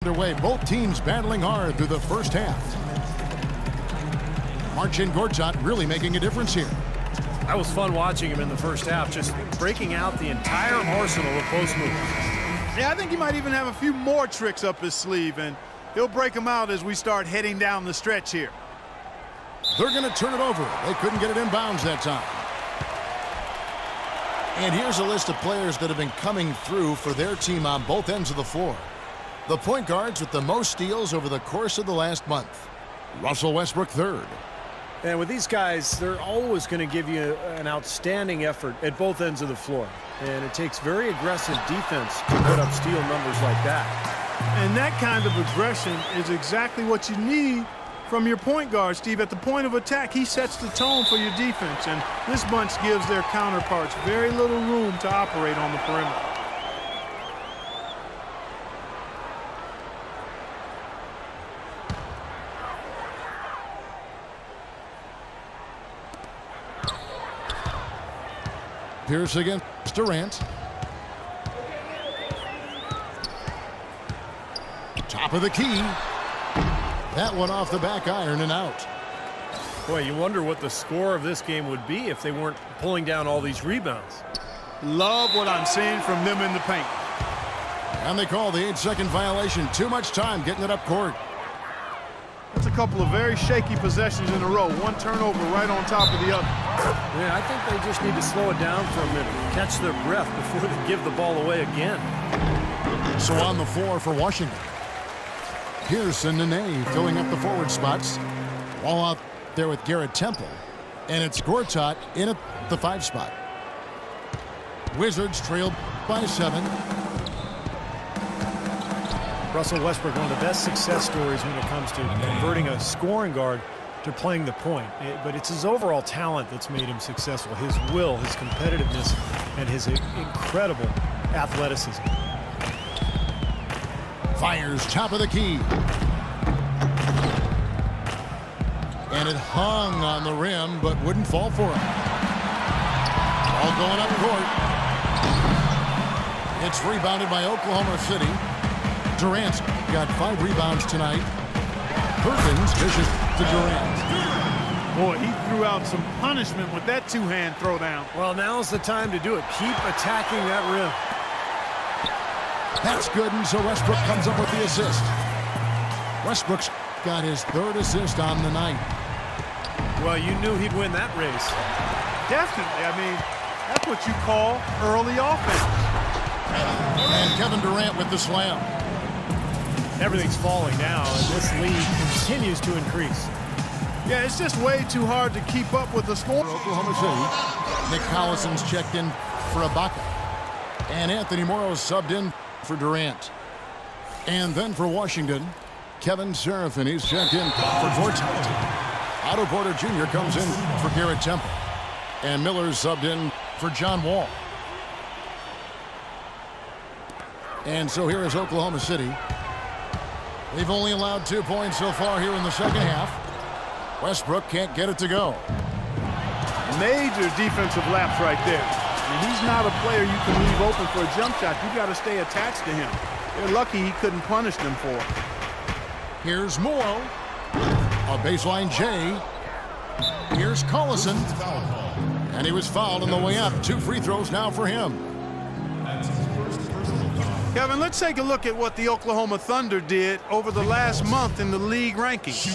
underway. Both teams battling hard through the first half. Marcin Gortat really making a difference here. That was fun watching him in the first half, just breaking out the entire arsenal of post moves. Yeah, I think he might even have a few more tricks up his sleeve, and he'll break them out as we start heading down the stretch here. They're going to turn it over. They couldn't get it inbounds that time. And here's a list of players that have been coming through for their team on both ends of the floor. The point guards with the most steals over the course of the last month. Russell Westbrook third. And with these guys, they're always going to give you an outstanding effort at both ends of the floor. And it takes very aggressive defense to put up steal numbers like that. And that kind of aggression is exactly what you need from your point guard, Steve. At the point of attack, he sets the tone for your defense. And this bunch gives their counterparts very little room to operate on the perimeter. Pierce against Durant. Top of the key. That one off the back iron and out. Boy, you wonder what the score of this game would be if they weren't pulling down all these rebounds. Love what I'm seeing from them in the paint. And they call the 8-second violation. Too much time getting it up court. That's a couple of very shaky possessions in a row. One turnover right on top of the other. Yeah, I think they just need to slow it down for a minute, catch their breath before they give the ball away again. So on the floor for Washington. Pierce and Nene filling up the forward spots. All out there with Garrett Temple. And it's Gortat in at the 5 spot. Wizards trailed by 7. Russell Westbrook, one of the best success stories when it comes to converting a scoring guard to playing the point. But it's his overall talent that's made him successful. His will, his competitiveness, and his incredible athleticism. Fires top of the key. And it hung on the rim, but wouldn't fall for him. All going up court. It's rebounded by Oklahoma City. Durant's got 5 rebounds tonight. Perkins dishes to Durant. Boy, he threw out some punishment with that two-hand throwdown. Well, now's the time to do it. Keep attacking that rim. That's good, and so Westbrook comes up with the assist. Westbrook's got his 3rd assist on the night. Well, you knew he'd win that race. Definitely. I mean, that's what you call early offense. And Kevin Durant with the slam. Everything's falling now, and this lead continues to increase. Yeah, it's just way too hard to keep up with the score. Oklahoma City. Nick Collison's checked in for Ibaka. And Anthony Morrow subbed in for Durant. And then for Washington, Kevin Serafini's checked in for Gortat. Otto Porter Jr. comes in for Garrett Temple. And Miller's subbed in for John Wall. And so here is Oklahoma City. They've only allowed 2 points so far here in the second half. Westbrook can't get it to go. Major defensive lapse right there. And he's not a player you can leave open for a jump shot. You got to stay attached to him. They're lucky he couldn't punish them for it. Here's Morrow. A baseline J. Here's Collison. And he was fouled on the way up. 2 free throws now for him. Kevin, let's take a look at what the Oklahoma Thunder did over the last month in the league rankings.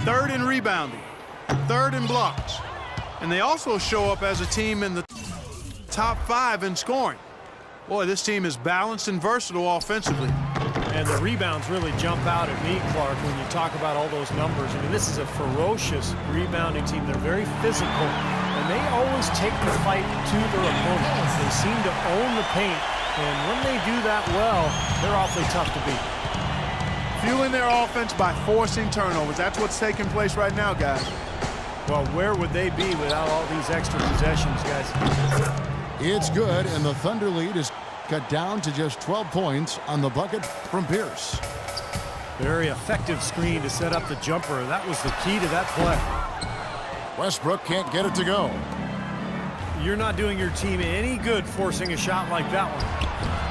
3rd in rebounding, 3rd in blocks. And they also show up as a team in the top 5 in scoring. Boy, this team is balanced and versatile offensively. And the rebounds really jump out at me, Clark, when you talk about all those numbers. I mean, this is a ferocious rebounding team. They're very physical, and they always take the fight to their opponent. They seem to own the paint, and when they do that well, they're awfully tough to beat. Fueling their offense by forcing turnovers. That's what's taking place right now, guys. Well, where would they be without all these extra possessions, guys? It's good, and the Thunder lead is cut down to just 12 points on the bucket from Pierce. Very effective screen to set up the jumper. That was the key to that play. Westbrook can't get it to go. You're not doing your team any good forcing a shot like that one.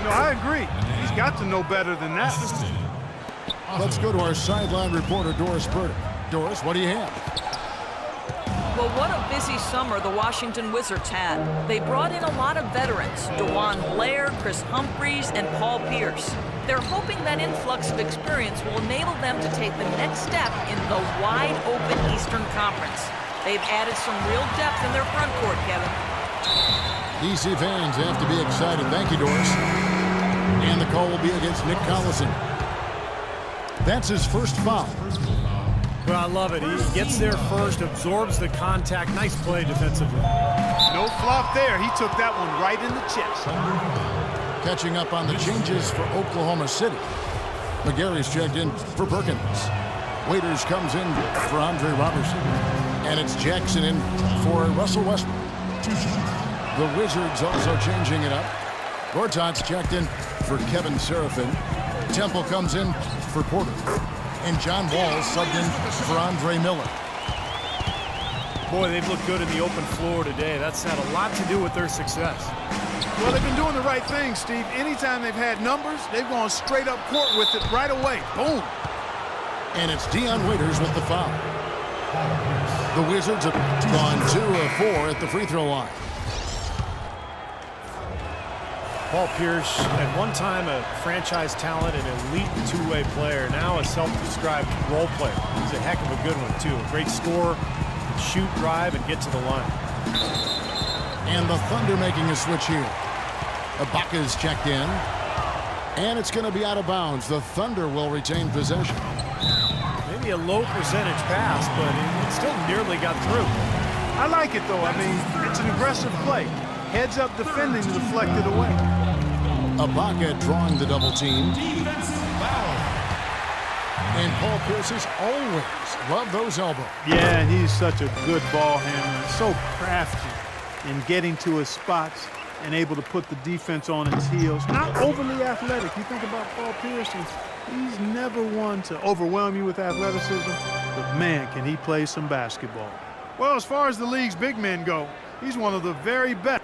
No, I agree. He's got to know better than that. Let's go to our sideline reporter, Doris Burdick. Doris, what do you have? Well, what a busy summer the Washington Wizards had. They brought in a lot of veterans, DeJuan Blair, Chris Humphries, and Paul Pierce. They're hoping that influx of experience will enable them to take the next step in the wide-open Eastern Conference. They've added some real depth in their front court, Kevin. DC fans have to be excited. Thank you, Doris. And the call will be against Nick Collison. That's his first foul. Well, I love it. He gets there first, absorbs the contact. Nice play defensively. No flop there. He took that one right in the chest. Catching up on the changes for Oklahoma City. McGarry's checked in for Perkins. Waiters comes in for Andre Robertson. And it's Jackson in for Russell Westbrook. The Wizards also changing it up. Gortat's checked in for Kevin Seraphin. Temple comes in for Porter. And John Wall subbed in for Andre Miller. Boy, they've looked good in the open floor today. That's had a lot to do with their success. Well, they've been doing the right thing, Steve. Anytime they've had numbers, they've gone straight up court with it right away. Boom. And it's Dion Waiters with the foul. The Wizards have gone 2 of 4 at the free throw line. Paul Pierce, at one time a franchise talent and elite two-way player, now a self-described role player. He's a heck of a good one, too. A great scorer, shoot, drive, and get to the line. And the Thunder making a switch here. Ibaka's checked in. And it's going to be out of bounds. The Thunder will retain possession. Maybe a low percentage pass, but it still nearly got through. I like it, though. I mean, it's an aggressive play. Heads up defending to deflect it away. Ibaka drawing the double team. And Paul Pierce has always loved those elbows. Yeah, and he's such a good ball handler. So crafty in getting to his spots and able to put the defense on its heels. Not overly athletic. You think about Paul Pierce, and he's never one to overwhelm you with athleticism. But, man, can he play some basketball. Well, as far as the league's big men go, he's one of the very best.